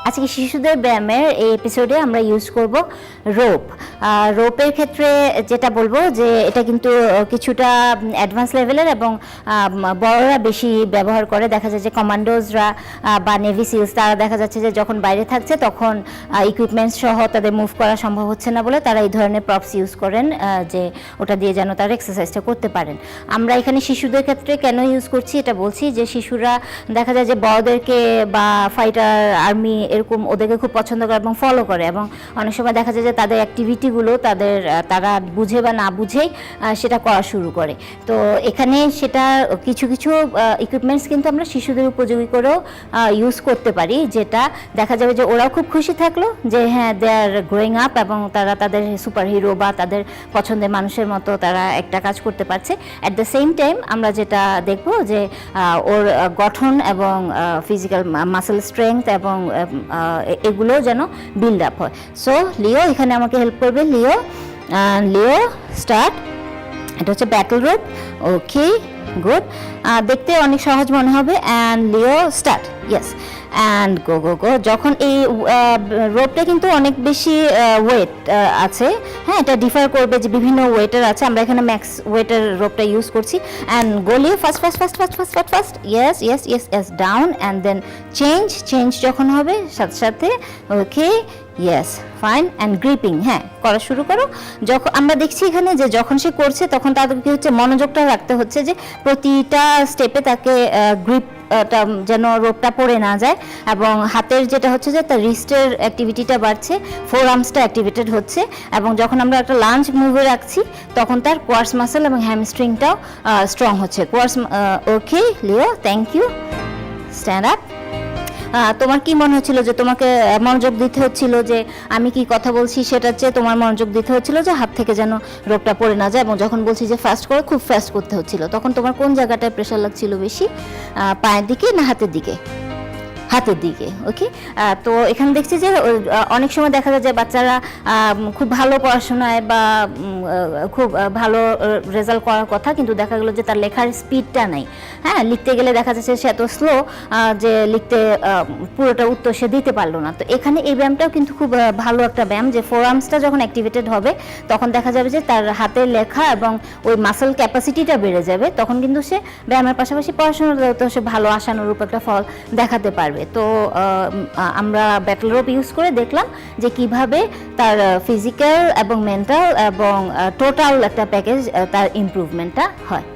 আজকে শিশুদের ব্যায়ামের এই এপিসোডে আমরা ইউজ করব রোপ। রোপের ক্ষেত্রে যেটা বলবো যে এটা কিন্তু কিছুটা অ্যাডভান্স লেভেলের এবং বড়রা বেশি ব্যবহার করে। দেখা যায় যে কমান্ডোজরা বা নেভি সিলস তারা দেখা যাচ্ছে যে যখন বাইরে থাকছে তখন ইকুইপমেন্টস সহ তাদের মুভ করা সম্ভব হচ্ছে না বলে তারা এই ধরনের প্রপস ইউজ করেন, যে ওটা দিয়ে যেন তারা এক্সারসাইজটা করতে পারেন। আমরা এখানে শিশুদের ক্ষেত্রে কেন ইউজ করছি এটা বলছি যে শিশুরা দেখা যায় যে বড়দেরকে বা ফাইটার আর্মি এরকম ওদেরকে খুব পছন্দ করে এবং ফলো করে, এবং অনেক সময় দেখা যায় যে তাদের অ্যাক্টিভিটিগুলো তারা বুঝে বা না বুঝেই সেটা করা শুরু করে। তো এখানে সেটা কিছু কিছু ইকুইপমেন্টস কিন্তু আমরা শিশুদের উপযোগী করেও ইউজ করতে পারি, যেটা দেখা যাবে যে ওরাও খুব খুশি থাকলো যে হ্যাঁ দে আর গ্রোয়িং আপ এবং তারা তাদের সুপার হিরো বা তাদের পছন্দের মানুষের মতো তারা একটা কাজ করতে পারছে। অ্যাট দ্য সেম টাইম আমরা যেটা দেখব যে ওর গঠন এবং ফিজিক্যাল মাসেল স্ট্রেংথ এবং এগুলো যেন বিল্ড আপ হয়। সো লিও এখানে আমাকে হেল্প করবে। লিও স্টার্ট। এটা হচ্ছে ব্যাটল রোপ। ওকে, গুড। দেখতে অনেক সহজ মনে হবে। অ্যান্ড লিও start. Yes, and go go go. যখন এই রোপটা কিন্তু অনেক বেশি ওয়েট আছে, হ্যাঁ এটা ডিফার করবে যে বিভিন্ন ওয়েটের আছে। আমরা এখানে ম্যাক্স ওয়েটের রোপটা ইউজ করছি। And go Leo fast fast fast fast fast fast fast. Yes yes yes yes, down and then change যখন হবে সাথে সাথে। Okay, yes, fine. And gripping, হ্যাঁ করা শুরু করো। যখন আমরা দেখছি এখানে যে যখন সে করছে তখন তাদেরকে হচ্ছে মনোযোগটা রাখতে হচ্ছে যে প্রতিটা স্টেপে তাকে গ্রিপ যেন রোপটা পড়ে না যায়, এবং হাতের যেটা হচ্ছে যে তার রিস্টের অ্যাক্টিভিটিটা বাড়ছে, ফোর আর্মসটা অ্যাক্টিভেটেড হচ্ছে, এবং যখন আমরা একটা লাঞ্জ মুভে রাখছি তখন তার কোয়ার্স মাসেল এবং হ্যামস্ট্রিংটাও স্ট্রং হচ্ছে। ওকে লিও, থ্যাংক ইউ। Stand up. তোমার কি মনে হচ্ছিল যে তোমাকে মনোযোগ দিতে হচ্ছিল যে আমি কি কথা বলছি সেটার চেয়ে তোমার মনোযোগ দিতে হচ্ছিল যে হাত থেকে যেন রোপটা পড়ে না যায়, এবং যখন বলছি যে ফাস্ট করে খুব ফাস্ট করতে হচ্ছিল তখন তোমার কোন জায়গাটায় প্রেশার লাগছিল বেশি, পায়ের দিকে না হাতের দিকে? হাতের দিকে। ওকে, তো এখানে দেখছি যে অনেক সময় দেখা যায় যে বাচ্চারা খুব ভালো পড়াশোনায় বা খুব ভালো রেজাল্ট করার কথা, কিন্তু দেখা গেলো যে তার লেখার স্পিডটা নেই। হ্যাঁ, লিখতে গেলে দেখা যাচ্ছে সে এত স্লো যে লিখতে পুরোটা উত্তর সে দিতে পারলো না। তো এখানে এই ব্যায়ামটাও কিন্তু খুব ভালো একটা ব্যায়াম, যে ফোর আর্মসটা যখন অ্যাক্টিভেটেড হবে তখন দেখা যাবে যে তার হাতের লেখা এবং ওই মাসেল ক্যাপাসিটিটা বেড়ে যাবে। তখন কিন্তু সে ব্যায়ামের পাশাপাশি পড়াশোনাতেও সে ভালো আশানুরূপ একটা ফল দেখাতে পারবে। তো আমরা ব্যাটল রোপ ইউজ করে দেখলাম যে কিভাবে তার ফিজিক্যাল এবং মেন্টাল এবং টোটাল একটা প্যাকেজ তার ইমপ্রুভমেন্টটা হয়।